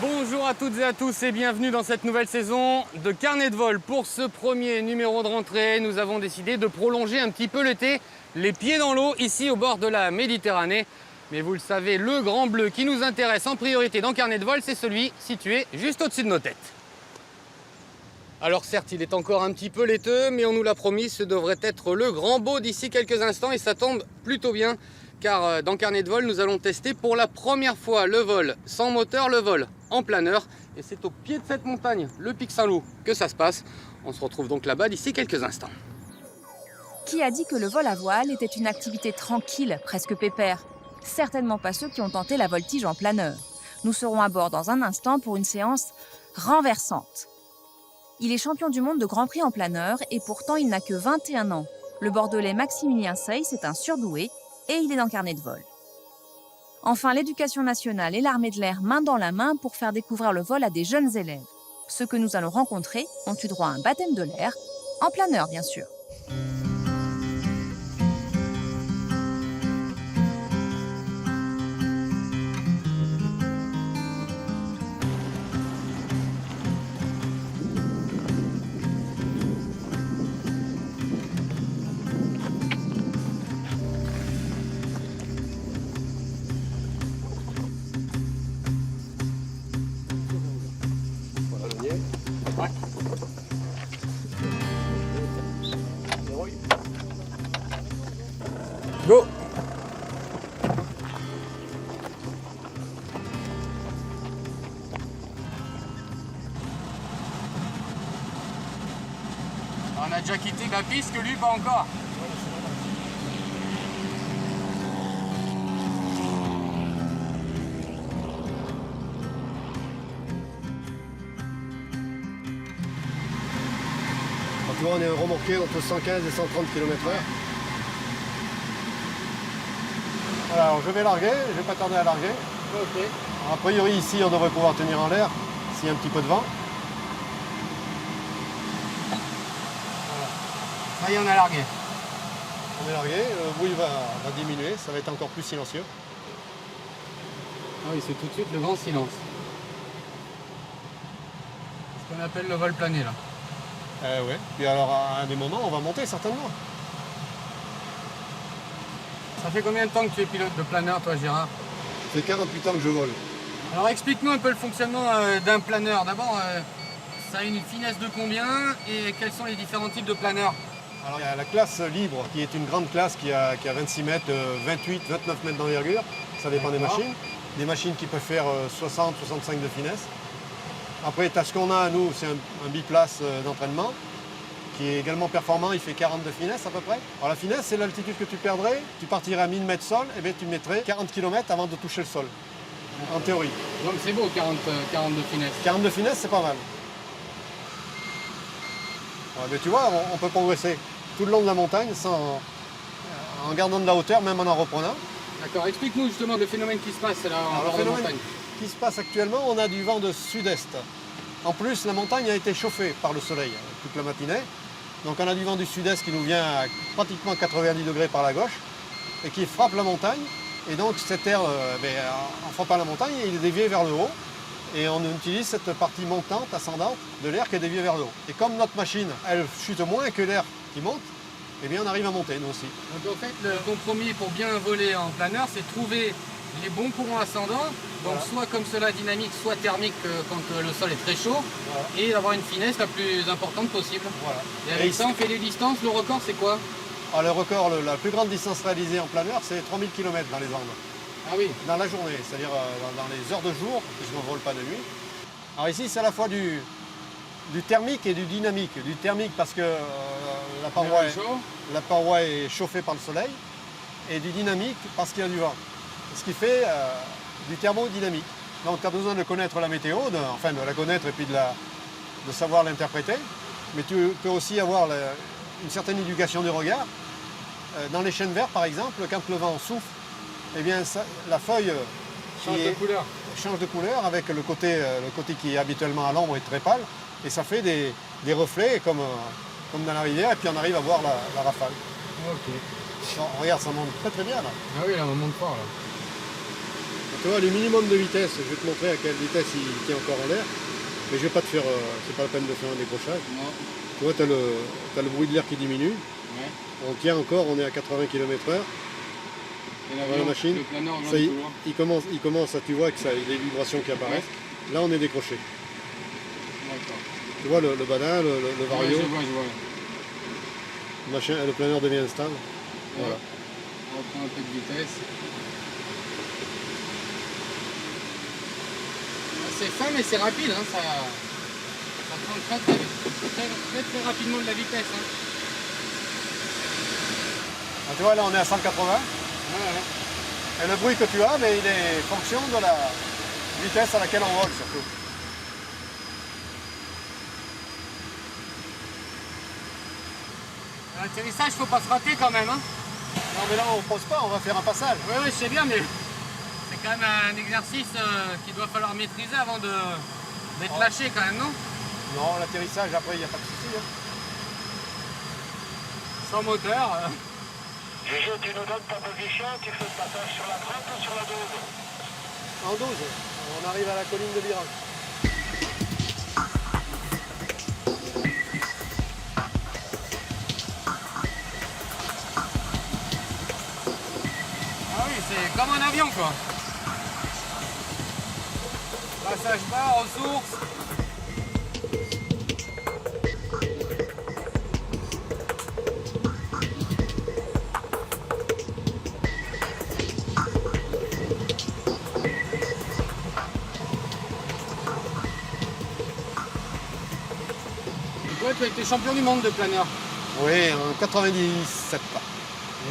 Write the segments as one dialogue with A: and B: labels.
A: Bonjour à toutes et à tous et bienvenue dans cette nouvelle saison de Carnet de vol. Pour ce premier numéro de rentrée, nous avons décidé de prolonger un petit peu l'été, les pieds dans l'eau, ici au bord de la Méditerranée. Mais vous le savez, le grand bleu qui nous intéresse en priorité dans Carnet de vol, c'est celui situé juste au-dessus de nos têtes. Alors certes, il est encore un petit peu laiteux, mais on nous l'a promis, ce devrait être le grand beau d'ici quelques instants et ça tombe plutôt bien. Car dans Carnet de vol, nous allons tester pour la première fois le vol sans moteur, le vol en planeur. Et c'est au pied de cette montagne, le Pic Saint-Loup, que ça se passe. On se retrouve donc là-bas d'ici quelques instants.
B: Qui a dit que le vol à voile était une activité tranquille, presque pépère? Certainement pas ceux qui ont tenté la voltige en planeur. Nous serons à bord dans un instant pour une séance renversante. Il est champion du monde de Grand Prix en planeur et pourtant il n'a que 21 ans. Le Bordelais Maximilien Seyss est un surdoué et il est dans Carnet de vol. Enfin, l'Éducation nationale et l'Armée de l'air main dans la main pour faire découvrir le vol à des jeunes élèves. Ceux que nous allons rencontrer ont eu droit à un baptême de l'air, en planeur bien sûr.
A: Ouais. Go! On a déjà quitté la piste que lui pas encore.
C: Tu vois, on est remorqué entre 115 et 130 km/h. Voilà, alors je vais larguer, je vais pas tarder à larguer.
A: Ok.
C: Alors, a priori ici on devrait pouvoir tenir en l'air s'il y a un petit peu de vent.
A: Voilà. Ça y est, on a largué.
C: On est largué, le bruit va diminuer, ça va être encore plus silencieux.
A: Ah oui, c'est tout de suite le grand silence. Ce qu'on appelle le vol plané là.
C: Ouais. Puis alors à des moments on va monter certainement.
A: Ça fait combien de temps que tu es pilote de planeur toi Gérard?
C: C'est 48 ans que je vole.
A: Alors explique-nous un peu le fonctionnement d'un planeur. D'abord, ça a une finesse de combien et quels sont les différents types de planeurs?
C: Alors il y a la classe libre qui est une grande classe qui a 26 mètres, 28, 29 mètres d'envergure. Ça dépend des machines. Des machines qui peuvent faire 60, 65 de finesse. Après, ce qu'on a à nous, c'est un biplace d'entraînement qui est également performant, il fait 40 de finesse à peu près. Alors la finesse, c'est l'altitude que tu perdrais. Tu partirais à 1000 mètres sol, et bien tu mettrais 40 km avant de toucher le sol, en théorie.
A: Donc c'est beau 40 de finesse.
C: 40 de finesse, c'est pas mal. Ouais, mais tu vois, on peut progresser tout le long de la montagne en gardant de la hauteur, même en reprenant.
A: D'accord, explique-nous justement le phénomène qui se passe là en
C: Alors,
A: bord de montagne.
C: Qui se passe actuellement, on a du vent de sud-est. En plus, la montagne a été chauffée par le soleil toute la matinée. Donc on a du vent du sud-est qui nous vient à pratiquement 90 degrés par la gauche et qui frappe la montagne. Et donc cet air, en frappant la montagne, il est dévié vers le haut. Et on utilise cette partie montante, ascendante de l'air qui est dévié vers le haut. Et comme notre machine, elle chute moins que l'air qui monte, eh bien on arrive à monter nous aussi.
A: Donc en fait, le compromis pour bien voler en planeur, c'est trouver les bons courants ascendants, donc voilà. Soit comme cela dynamique, soit thermique quand le sol est très chaud, voilà. Et avoir une finesse la plus importante possible. Voilà. Et avec ça, on fait les distances. Le record, c'est quoi?
C: Alors, le record, la plus grande distance réalisée en planeur, c'est 3000 km dans les Andes.
A: Ah oui.
C: Dans la journée, c'est-à-dire dans les heures de jour, puisqu'on ne vole pas de nuit. Alors ici, c'est à la fois du thermique et du dynamique. Du thermique parce que la paroi est chauffée par le soleil, et du dynamique parce qu'il y a du vent. Ce qui fait du thermodynamique. Donc tu as besoin de connaître la météo, de la connaître et puis de savoir l'interpréter. Mais tu peux aussi avoir une certaine éducation du regard dans les chênes verts, par exemple, quand le vent souffle, eh bien, la feuille change de couleur avec le côté qui est habituellement à l'ombre et très pâle. Et ça fait des reflets comme dans la rivière. Et puis on arrive à voir la rafale.
A: Ok.
C: Non, regarde, ça monte très très bien là.
A: Ah oui, là, on monte fort là.
C: Tu vois, le minimum de vitesse, je vais te montrer à quelle vitesse il tient encore en l'air. Mais je vais pas te faire, c'est pas la peine de faire un décrochage.
A: Non.
C: Tu vois, tu as le bruit de l'air qui diminue.
A: Ouais.
C: On tient encore, on est à 80 km/h.
A: Et
C: Voilà la machine.
A: le planeur,
C: Ça, il commence, tu vois que ça, il y a des vibrations qui apparaissent.
A: Ouais.
C: Là, on est décroché.
A: D'accord.
C: Tu vois le badin, le vario,
A: Ouais, je vois.
C: le machin, le planeur devient stable.
A: Ouais.
C: Voilà.
A: On reprend un peu de vitesse. C'est fin mais c'est rapide, hein, ça prend très rapidement de la vitesse. Hein.
C: Ah, tu vois, là, on est à 180.
A: Ouais.
C: Et le bruit que tu as, mais il est fonction de la vitesse à laquelle on vole surtout.
A: L'atterrissage, faut pas se rater quand même. Hein.
C: Non, mais là, on ne pose pas, on va faire un passage.
A: Oui, je sais bien, mais c'est quand même un exercice qu'il doit falloir maîtriser avant d'être lâché quand même, non?
C: Non, l'atterrissage, après, il n'y a pas de souci. Hein.
A: Sans moteur.
D: Gégé, tu nous donnes ta position, tu fais le passage sur la 30 ou sur la 12?
C: En 12, on arrive à la colline de virage.
A: Ah oui, c'est comme un avion quoi. Passage bas, ressources. Toi, tu as été champion du monde de planeur.
C: Oui, en 97.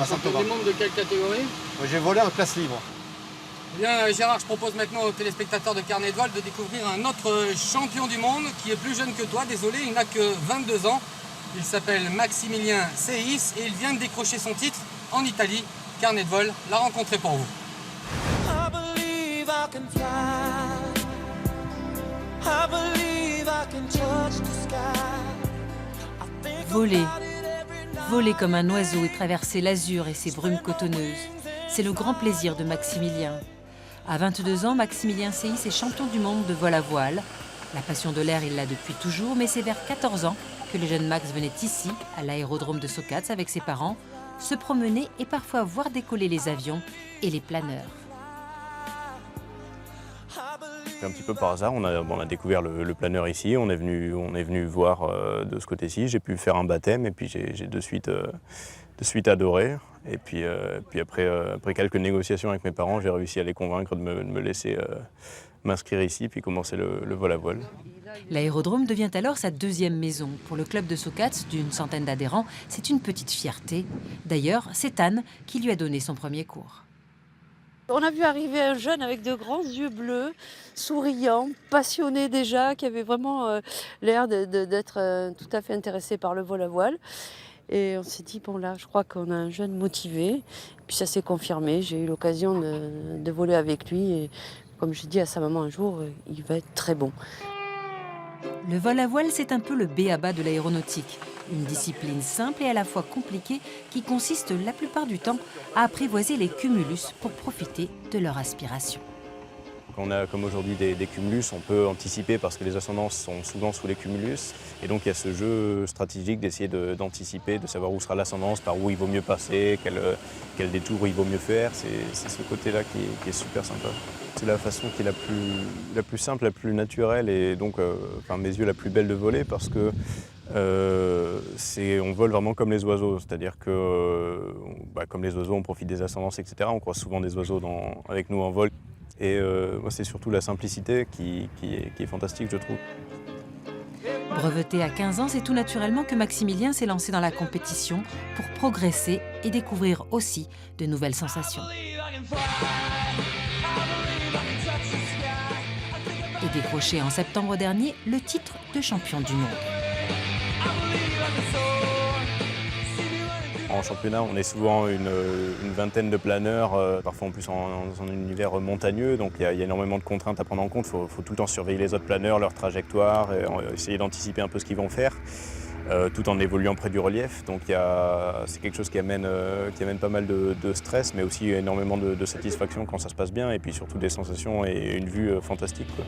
C: À
A: Champion
C: Saint-Thomas.
A: du monde de quelle catégorie?
C: J'ai volé en classe libre.
A: Eh bien, Gérard, je propose maintenant aux téléspectateurs de Carnet de Vol de découvrir un autre champion du monde qui est plus jeune que toi. Désolé, il n'a que 22 ans. Il s'appelle Maximilien Seis et il vient de décrocher son titre en Italie. Carnet de Vol l'a rencontré pour vous.
E: I believe I can fly. I believe I can touch the sky. I think
F: Voler.
E: about it every night.
F: Voler comme un oiseau et traverser l'azur et ses brumes cotonneuses, c'est le grand plaisir de Maximilien. À 22 ans, Maximilien Seis est champion du monde de vol à voile. La passion de l'air, il l'a depuis toujours, mais c'est vers 14 ans que le jeune Max venait ici, à l'aérodrome de Socats avec ses parents, se promener et parfois voir décoller les avions et les planeurs.
G: Un petit peu par hasard, on a découvert le planeur ici, on est venu voir de ce côté-ci, j'ai pu faire un baptême et puis j'ai de suite adoré. Et puis après quelques négociations avec mes parents, j'ai réussi à les convaincre de me laisser m'inscrire ici puis commencer le vol à voile.
F: L'aérodrome devient alors sa deuxième maison. Pour le club de Socats, d'une centaine d'adhérents, c'est une petite fierté. D'ailleurs, c'est Anne qui lui a donné son premier cours.
H: On a vu arriver un jeune avec de grands yeux bleus, souriant, passionné déjà, qui avait vraiment l'air d'être tout à fait intéressé par le vol à voile. Et on s'est dit, bon là, je crois qu'on a un jeune motivé. Puis ça s'est confirmé, j'ai eu l'occasion de voler avec lui. Et comme j'ai dit à sa maman un jour, il va être très bon.
F: Le vol à voile, c'est un peu le b.a.-ba de l'aéronautique. Une discipline simple et à la fois compliquée qui consiste la plupart du temps à apprivoiser les cumulus pour profiter de leur aspiration.
G: Quand on a comme aujourd'hui des cumulus, on peut anticiper parce que les ascendances sont souvent sous les cumulus. Et donc il y a ce jeu stratégique d'essayer d'anticiper, de savoir où sera l'ascendance, par où il vaut mieux passer, quel détour il vaut mieux faire. C'est ce côté-là qui est super sympa. C'est la façon qui est la plus simple, la plus naturelle et donc, à mes yeux, la plus belle de voler parce que on vole vraiment comme les oiseaux. C'est-à-dire que, comme les oiseaux, on profite des ascendances, etc. On croise souvent des oiseaux avec nous en vol. Et moi, c'est surtout la simplicité qui est fantastique, je trouve.
F: Breveté à 15 ans, c'est tout naturellement que Maximilien s'est lancé dans la compétition pour progresser et découvrir aussi de nouvelles sensations. Et décrocher en septembre dernier le titre de champion du monde.
G: En championnat, on est souvent une vingtaine de planeurs, parfois en plus dans un univers montagneux, donc il y a énormément de contraintes à prendre en compte. Il faut tout le temps surveiller les autres planeurs, leur trajectoire, et essayer d'anticiper un peu ce qu'ils vont faire, tout en évoluant près du relief. Donc c'est quelque chose qui amène pas mal de stress, mais aussi énormément de satisfaction quand ça se passe bien, et puis surtout des sensations et une vue fantastique, quoi.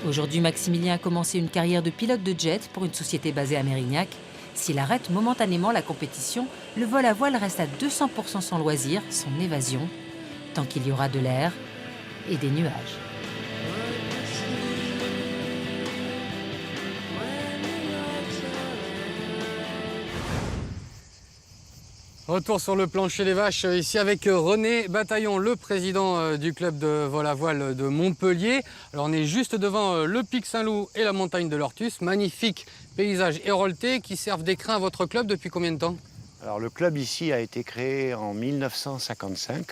F: Aujourd'hui, Maximilien a commencé une carrière de pilote de jet pour une société basée à Mérignac. S'il arrête momentanément la compétition, le vol à voile reste à 200% son loisir, son évasion, tant qu'il y aura de l'air et des nuages.
A: Retour sur le plancher des vaches, ici avec René Bataillon, le président du club de vol à voile de Montpellier. Alors on est juste devant le pic Saint-Loup et la montagne de l'Ortus. Magnifique paysage hérolté qui servent d'écrin à votre club depuis combien de temps?
I: Alors le club ici a été créé en 1955.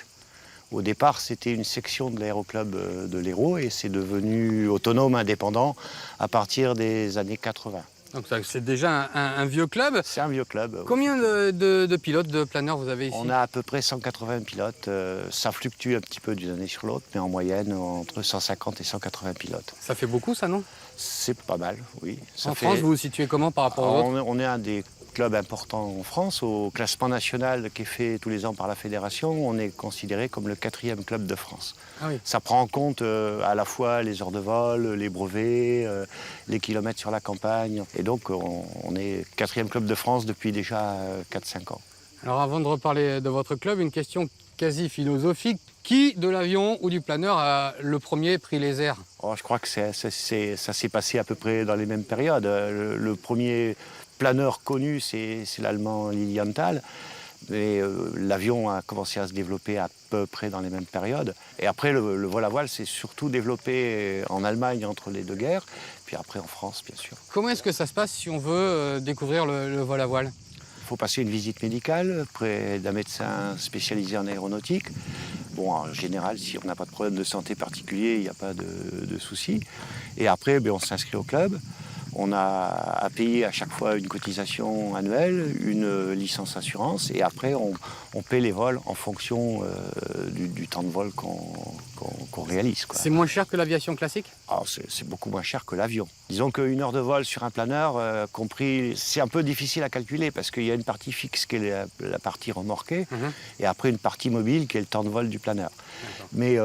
I: Au départ, c'était une section de l'aéroclub de l'Hérault et c'est devenu autonome, indépendant à partir des années 80.
A: Donc c'est déjà un vieux club.
I: C'est un vieux club.
A: Combien de pilotes, de planeurs vous avez ici?
I: On a à peu près 180 pilotes. Ça fluctue un petit peu d'une année sur l'autre, mais en moyenne, entre 150 et 180 pilotes.
A: Ça fait beaucoup ça, non?
I: C'est pas mal, oui.
A: En France, vous vous situez comment par rapport aux autres?
I: On est un des clubs importants en France. Au classement national qui est fait tous les ans par la fédération, on est considéré comme le 4e club de France.
A: Ah oui.
I: Ça prend en compte à la fois les heures de vol, les brevets, les kilomètres sur la campagne. Et donc, on est 4e club de France depuis déjà 4-5 ans.
A: Alors avant de reparler de votre club, une question quasi philosophique. Qui de l'avion ou du planeur a le premier pris les airs?
I: Je crois que ça s'est passé à peu près dans les mêmes périodes. Le premier planeur connu, c'est l'allemand Lilienthal. Mais l'avion a commencé à se développer à peu près dans les mêmes périodes. Et après, le vol à voile s'est surtout développé en Allemagne entre les deux guerres, puis après en France, bien sûr.
A: Comment est-ce que ça se passe si on veut découvrir le vol à voile?
I: Il faut passer une visite médicale près d'un médecin spécialisé en aéronautique. Bon, en général, si on n'a pas de problème de santé particulier, il n'y a pas de souci. Et après, on s'inscrit au club. On a à payer à chaque fois une cotisation annuelle, une licence assurance, et après on paie les vols en fonction du temps de vol qu'on réalise, quoi.
A: C'est moins cher que l'aviation classique?
I: C'est beaucoup moins cher que l'avion. Disons qu'une heure de vol sur un planeur, compris, c'est un peu difficile à calculer parce qu'il y a une partie fixe qui est la partie remorquée, et après une partie mobile qui est le temps de vol du planeur. Mais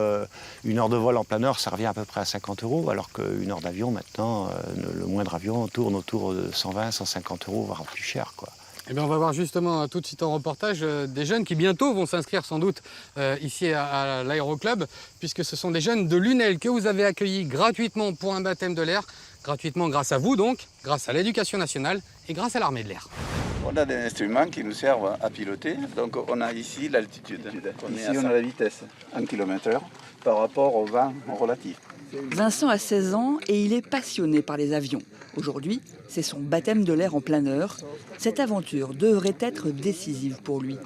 I: une heure de vol en planeur, ça revient à peu près à 50 €, alors qu'une heure d'avion, maintenant, le moindre avion tourne autour de 120, 150 €, voire plus cher, quoi.
A: Eh bien, on va voir justement tout de suite en reportage des jeunes qui bientôt vont s'inscrire sans doute ici à l'aéroclub, puisque ce sont des jeunes de l'UNEL que vous avez accueillis gratuitement pour un baptême de l'air, gratuitement grâce à vous donc, grâce à l'Éducation nationale et grâce à l'armée de l'air.
J: On a des instruments qui nous servent à piloter. Donc on a ici l'altitude. Ici on a la vitesse en km/h par rapport au vent relatif.
K: Vincent a 16 ans et il est passionné par les avions. Aujourd'hui, c'est son baptême de l'air en planeur. Cette aventure devrait être décisive pour lui.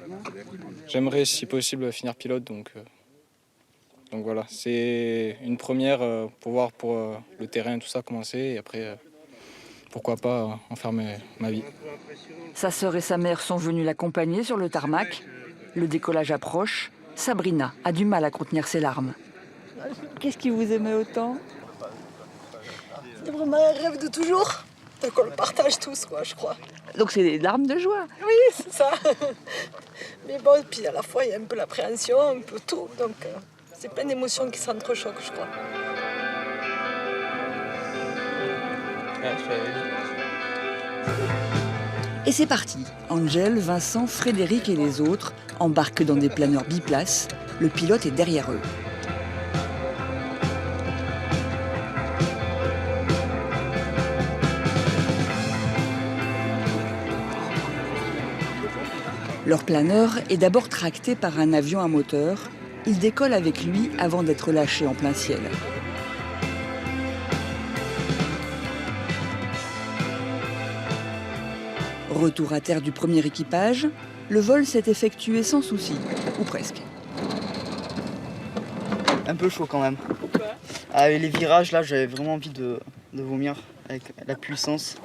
L: J'aimerais, si possible, finir pilote. Donc voilà, c'est une première pour voir pour le terrain, tout ça, commencer. Et après, pourquoi pas en faire ma vie.
K: Sa sœur et sa mère sont venus l'accompagner sur le tarmac. Le décollage approche. Sabrina a du mal à contenir ses larmes. Qu'est-ce qui vous aimait autant?
M: C'est vraiment un rêve de toujours. Donc on le partage tous, quoi, je crois.
K: Donc c'est des larmes de joie.
M: Oui, c'est ça. Mais bon, puis à la fois, il y a un peu l'appréhension, un peu tout. Donc c'est plein d'émotions qui s'entrechoquent, je crois.
K: Et c'est parti. Angel, Vincent, Frédéric et les autres embarquent dans des planeurs biplaces. Le pilote est derrière eux. Leur planeur est d'abord tracté par un avion à moteur. Il décolle avec lui avant d'être lâché en plein ciel. Retour à terre du premier équipage, le vol s'est effectué sans souci, ou presque.
N: Un peu chaud quand même. Avec les virages là, j'avais vraiment envie de vomir avec la puissance.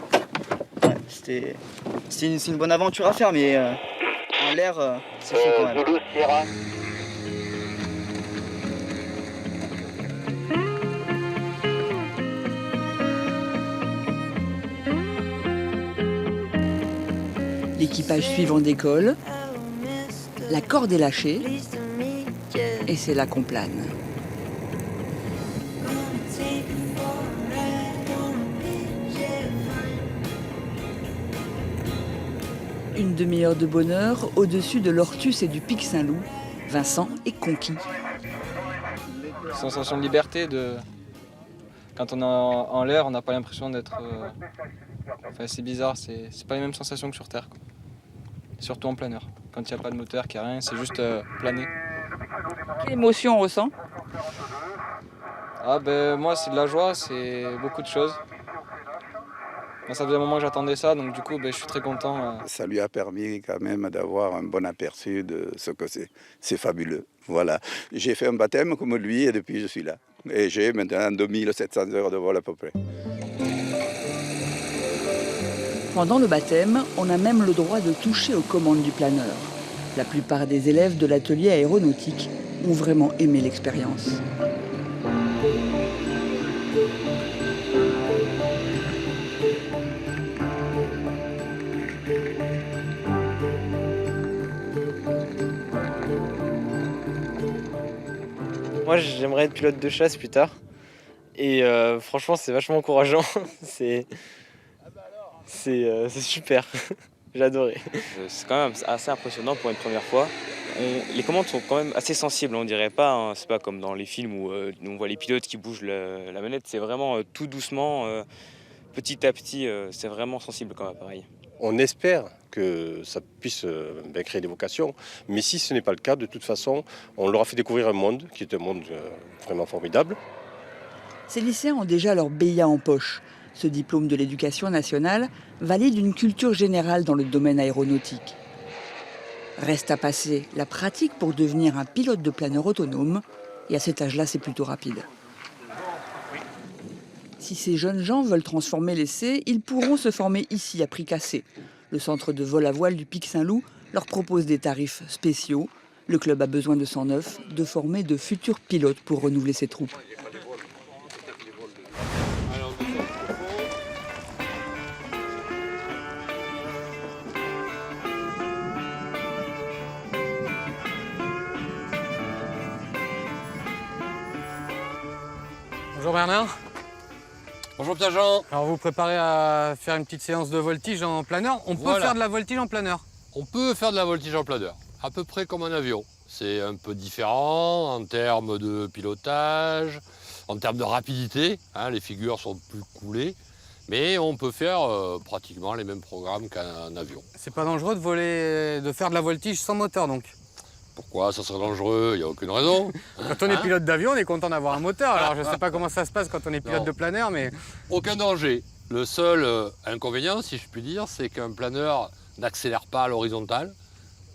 N: Ouais. C'est une bonne aventure à faire, mais en l'air, c'est chaud quand même.
K: L'équipage suivant décolle, la corde est lâchée et c'est là qu'on plane. Une demi-heure de bonheur au-dessus de l'Ortus et du Pic Saint-Loup. Vincent est conquis.
L: Sensation de liberté, quand on est en l'air, on n'a pas l'impression d'être... Enfin, c'est bizarre, c'est pas les mêmes sensations que sur Terre, quoi. Surtout en planeur. Quand il n'y a pas de moteur, qu'il n'y a rien, c'est juste planer.
K: Quelle émotion on ressent?
L: Ah ben moi c'est de la joie, c'est beaucoup de choses. Moi, ça faisait un moment que j'attendais ça, donc du coup je suis très content.
J: Ça lui a permis quand même d'avoir un bon aperçu de ce que c'est. C'est fabuleux. Voilà. J'ai fait un baptême comme lui et depuis je suis là. Et j'ai maintenant 2700 heures de vol à peu près.
K: Pendant le baptême, on a même le droit de toucher aux commandes du planeur. La plupart des élèves de l'atelier aéronautique ont vraiment aimé l'expérience.
O: Moi, j'aimerais être pilote de chasse plus tard. Et franchement, c'est vachement encourageant. c'est super. J'ai adoré.
P: C'est quand même assez impressionnant pour une première fois. Les commandes sont quand même assez sensibles, on dirait pas. Hein. C'est pas comme dans les films où on voit les pilotes qui bougent la manette. C'est vraiment tout doucement, petit à petit. C'est vraiment sensible comme appareil.
Q: On espère que ça puisse créer des vocations, mais si ce n'est pas le cas, de toute façon, on leur a fait découvrir un monde qui est un monde vraiment formidable.
K: Ces lycéens ont déjà leur BIA en poche. Ce diplôme de l'éducation nationale valide une culture générale dans le domaine aéronautique. Reste à passer la pratique pour devenir un pilote de planeur autonome, et à cet âge-là, c'est plutôt rapide. Si ces jeunes gens veulent transformer l'essai, ils pourront se former ici à prix cassé. Le centre de vol à voile du Pic Saint-Loup leur propose des tarifs spéciaux. Le club a besoin de 109, de former de futurs pilotes pour renouveler ses troupes.
A: Bonjour Bernard.
R: Bonjour Pierre-Jean.
A: Alors vous préparez à faire une petite séance de voltige en planeur. On peut faire de la voltige en planeur?
R: On peut faire de la voltige en planeur, à peu près comme un avion. C'est un peu différent en termes de pilotage, en termes de rapidité. Hein, les figures sont plus coulées, mais on peut faire pratiquement les mêmes programmes qu'un avion.
A: C'est pas dangereux de faire de la voltige sans moteur donc?
R: Pourquoi ça serait dangereux? Il n'y a aucune raison.
A: Quand on est pilote d'avion, on est content d'avoir un moteur. Alors je ne sais pas comment ça se passe quand on est pilote de planeur, mais...
R: Aucun danger. Le seul inconvénient, si je puis dire, c'est qu'un planeur n'accélère pas à l'horizontale.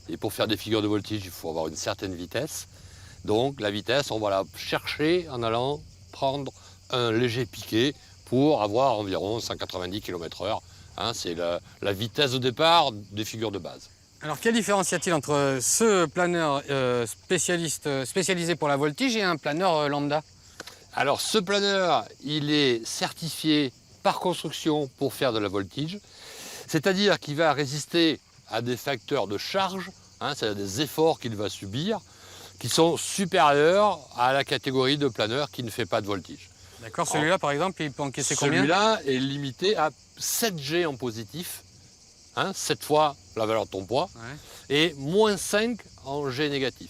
R: Et pour faire des figures de voltige, il faut avoir une certaine vitesse. Donc la vitesse, on va la chercher en allant prendre un léger piqué pour avoir environ 190 km/h. Hein, c'est la vitesse de départ des figures de base.
A: Alors, quelle différence y a-t-il entre ce planeur spécialisé pour la voltige et un planeur lambda?
R: Alors, ce planeur, il est certifié par construction pour faire de la voltige. C'est-à-dire qu'il va résister à des facteurs de charge, hein, c'est-à-dire des efforts qu'il va subir, qui sont supérieurs à la catégorie de planeur qui ne fait pas de voltige.
A: D'accord, celui-là, par exemple, il peut encaisser combien?
R: Celui-là est limité à 7 G en positif. Hein, 7 fois la valeur de ton poids, et moins 5 en G négatif.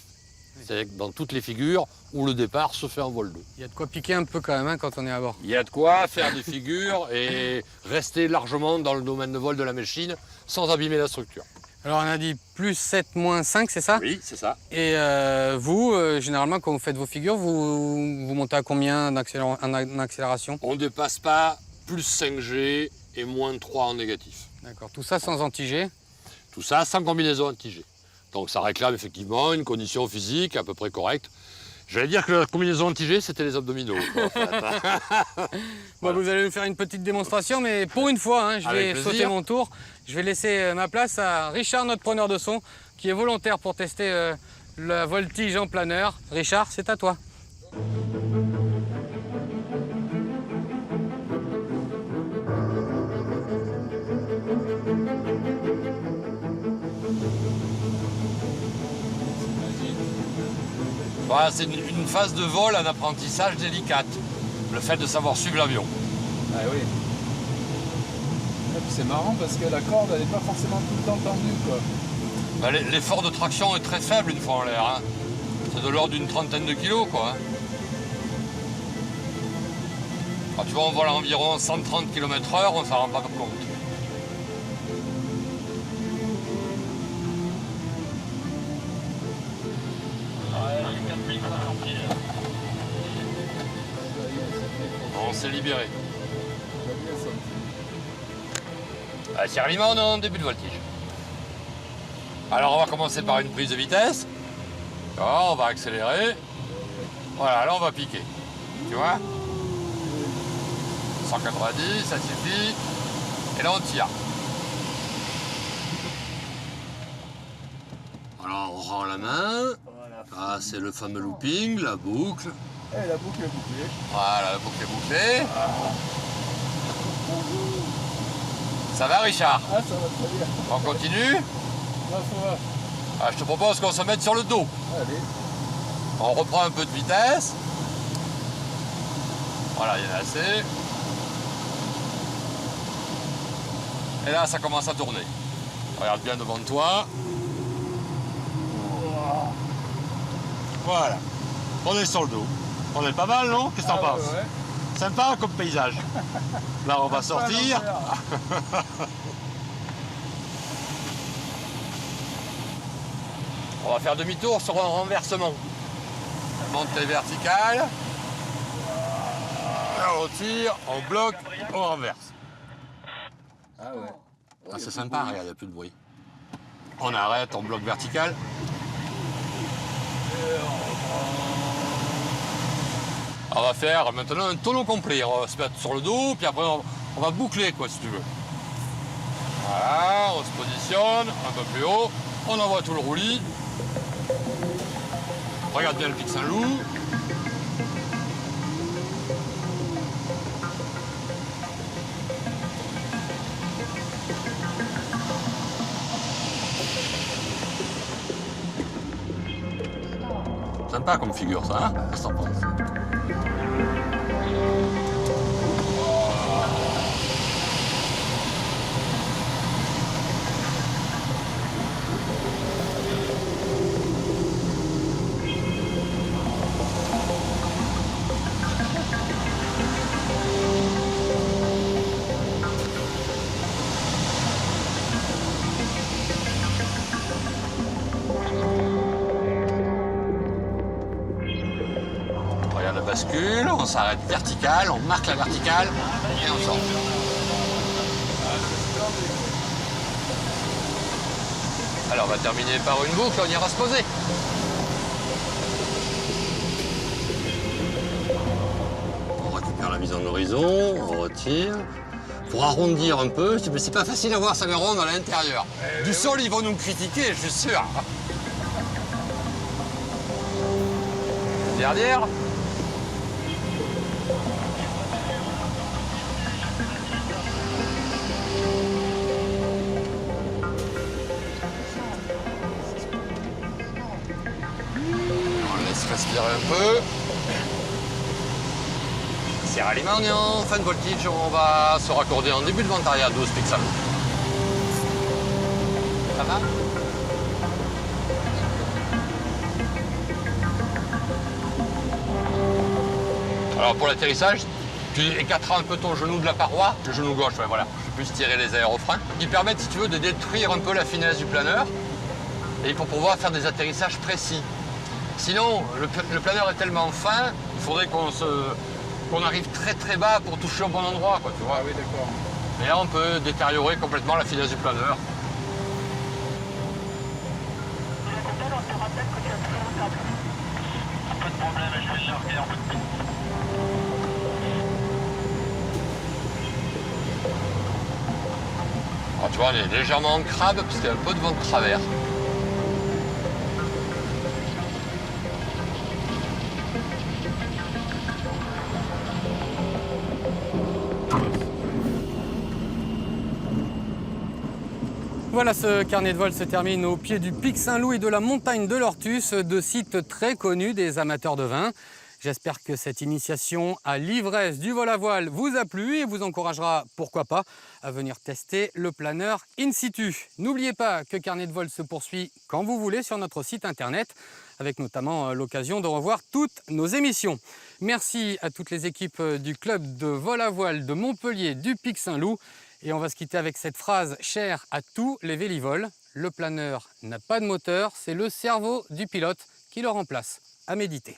R: C'est dans toutes les figures où le départ se fait en vol 2.
A: Il y a de quoi piquer un peu quand même hein, quand on est à bord.
R: Il y a de quoi faire des figures et rester largement dans le domaine de vol de la machine sans abîmer la structure.
A: Alors on a dit plus 7, moins 5, c'est ça?
R: Oui, c'est ça.
A: Et vous, généralement, quand vous faites vos figures, vous montez à combien en accélération?
R: On ne dépasse pas plus 5G et moins 3 en négatif.
A: D'accord, tout ça sans anti-G?
R: Tout ça sans combinaison anti-G. Donc ça réclame effectivement une condition physique à peu près correcte. J'allais dire que la combinaison anti-G, c'était les abdominaux.
A: Bon, vous allez nous faire une petite démonstration, mais pour une fois, hein, je vais sauter mon tour. Je vais laisser ma place à Richard, notre preneur de son, qui est volontaire pour tester la voltige en planeur. Richard, c'est à toi.
R: Voilà, c'est une phase de vol, un apprentissage délicate. Le fait de savoir suivre l'avion.
S: Ah oui. Et puis c'est marrant parce que la corde, elle n'est pas forcément tout le temps tendue, quoi.
R: Bah, l'effort de traction est très faible une fois en l'air. Hein. C'est de l'ordre d'une trentaine de kilos, quoi. Hein. Quand tu vois, on vole à environ 130 km/h, on s'en rend pas compte. On s'est libéré. Thierry Lima, on est en début de voltige. Alors on va commencer par une prise de vitesse. Alors, on va accélérer. Voilà, là on va piquer. Tu vois 190, ça suffit. Et là on tire. Alors on rend la main. Ah, c'est le fameux looping, la boucle.
S: Et la boucle est bouclée.
R: Voilà, la boucle est bouclée. Ça va, Richard?
S: Ah, ça va très bien.
R: On continue?
S: Là, ça va.
R: Ah, je te propose qu'on se mette sur le dos.
S: Allez.
R: On reprend un peu de vitesse. Voilà, il y en a assez. Et là, ça commence à tourner. Regarde bien devant toi. Voilà. On est sur le dos. On est pas mal, non? Qu'est-ce que t'en penses?
S: Ouais.
R: Sympa comme paysage. Là, on va sortir. On va faire demi-tour sur un renversement. Montée verticale. Là, on tire, on bloque, on renverse.
S: Ah ouais.
R: Ah, c'est sympa, regarde, il n'y a plus de bruit. On arrête, on bloque vertical. On va faire maintenant un tonneau complet. On va se mettre sur le dos, puis après on va boucler, quoi, si tu veux. Voilà, on se positionne un peu plus haut. On envoie tout le roulis. Regarde bien le pic Saint-Loup. Sympa comme figure, ça, hein? Qu'est-ce que t'en penses? Bascule, on s'arrête vertical, on marque la verticale et on sort. Alors on va terminer par une boucle, on ira se poser. On récupère la mise en horizon, on retire. Pour arrondir un peu, mais c'est pas facile à voir ça ronde à l'intérieur. Du sol, ils vont nous critiquer, je suis sûr. Dernière. Respirer un peu. Sierra Lima, on est en fin de voltige, on va se raccorder en début de vent arrière 12 pics Saint-Loup. Ça va? Alors pour l'atterrissage, tu écarteras un peu ton genou de la paroi, le genou gauche, ouais, voilà. Je puisse tirer les aérofreins, qui permettent, si tu veux, de détruire un peu la finesse du planeur et pour pouvoir faire des atterrissages précis. Sinon, le planeur est tellement fin, il faudrait qu'on arrive très très bas pour toucher au bon endroit, quoi, tu vois.
S: Ah oui, d'accord.
R: Et là, on peut détériorer complètement la finesse du planeur.
D: problème, je vais le larguer en bout de piste.
R: Alors, tu vois, on est légèrement en crabe parce qu'il y a un peu de vent de travers.
A: Voilà, ce carnet de vol se termine au pied du pic Saint-Loup et de la montagne de l'Ortus, deux sites très connus des amateurs de vin. J'espère que cette initiation à l'ivresse du vol à voile vous a plu et vous encouragera, pourquoi pas, à venir tester le planeur in situ. N'oubliez pas que Carnet de vol se poursuit quand vous voulez sur notre site internet, avec notamment l'occasion de revoir toutes nos émissions. Merci à toutes les équipes du club de vol à voile de Montpellier du pic Saint-Loup. Et on va se quitter avec cette phrase chère à tous les vélivoles. Le planeur n'a pas de moteur, c'est le cerveau du pilote qui le remplace. À méditer.